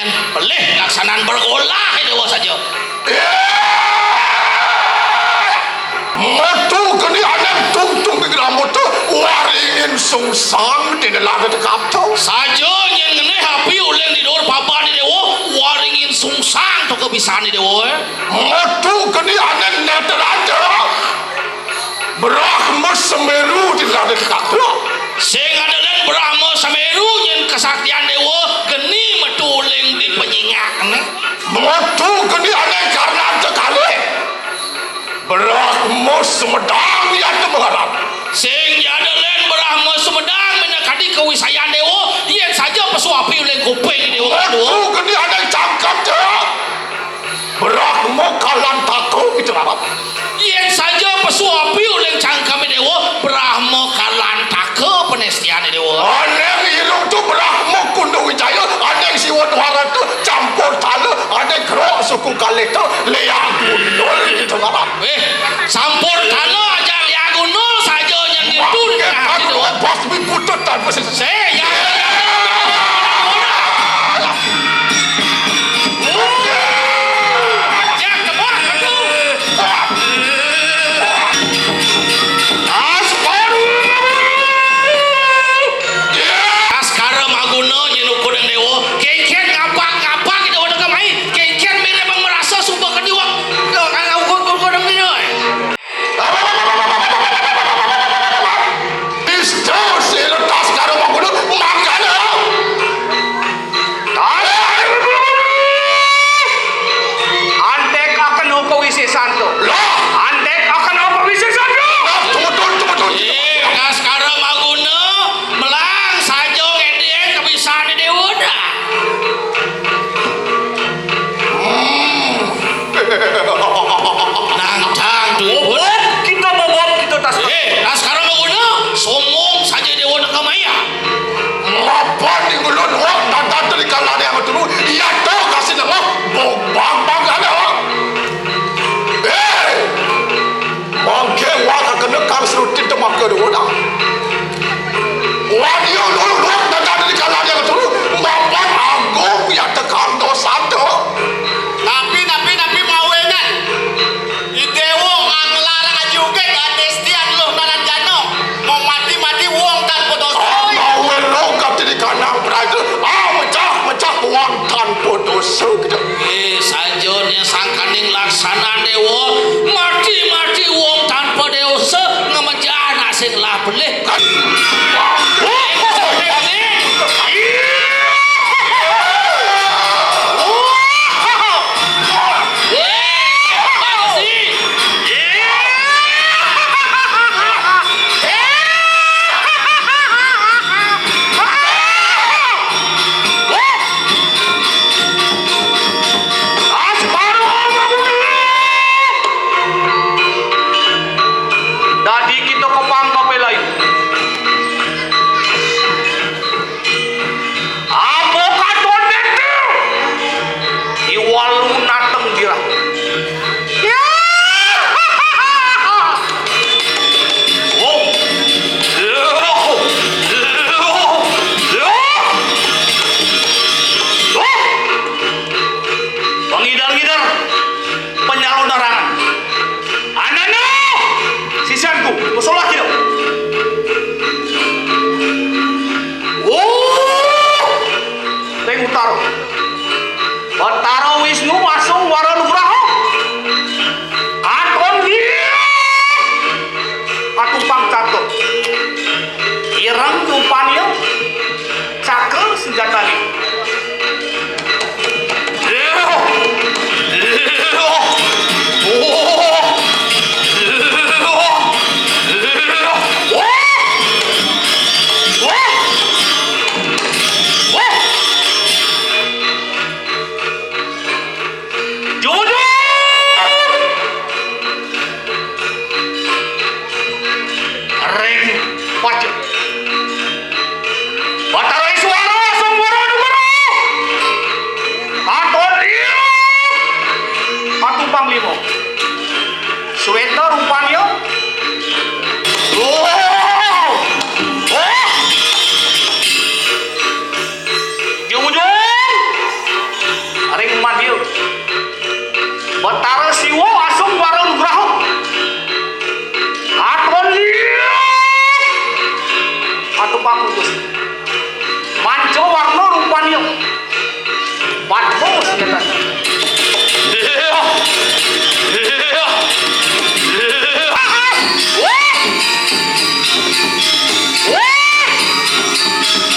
Pelih laksanaan berolah dewa saja. Matu kini anak tung rambut tu waringin sungsang di dalam kata. Saja yang ngene hapi uleng di dor papa ni dewa waringin sungsang tu kebisan ni dewa. Matu kini anak neteraja Brahma Semeru di dalam kata. Sing adalah Brahma Semeru yang kesaktian dewa geni metu uleng di penyingak ni. Matu kini anak karena sekali. Brahma Sumedang yang terharap. Sing adalah Brahma Sumedang menekati kewisayan dewa yang saja pesuapi uleng kuping dewa kedua. Matu kini anak cangkap je. Brahma kalan takut itu apa? Yang saja pesuapi uleng cangkam dewa Brahma kalantaka penestian dewa. Aneng hirung tu Brahma Kundu Wijaya, aneng siwa Dwara tu campur tala, aneng kerok suku kali tu leak gundul itu apa? Sampur tala aja liak gunul saja yang itu di tengah dewa. Bos mi putut tanpa sisa. Saya sajone sangkaning laksana dewa mati wong tanpa dosa ngemejana sing lah belih. Aduh, senjata.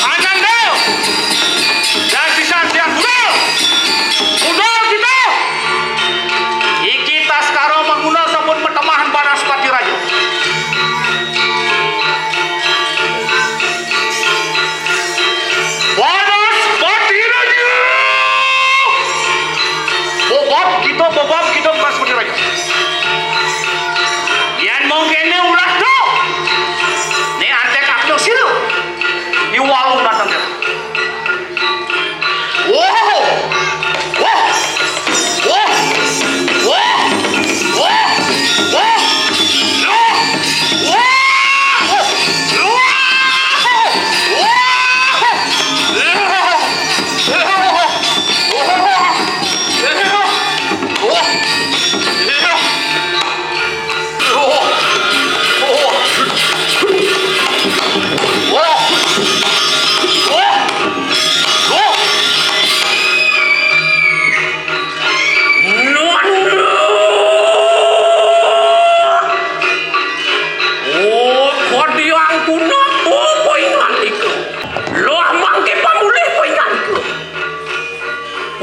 Ananda, dan sisan-sian budal kita. Iki tas karo mengguna sabun petemahan Banaspati Raja. Banaspati Raja. Bobab kita Banaspati Raja. Yan mungkin ne ulah tu. Ne ante kakno silu. Di walung datang dia. Wow. Wow. Wow. Wow. Wow. Wow.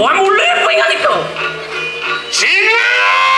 Pamulih pengen itu. Sini.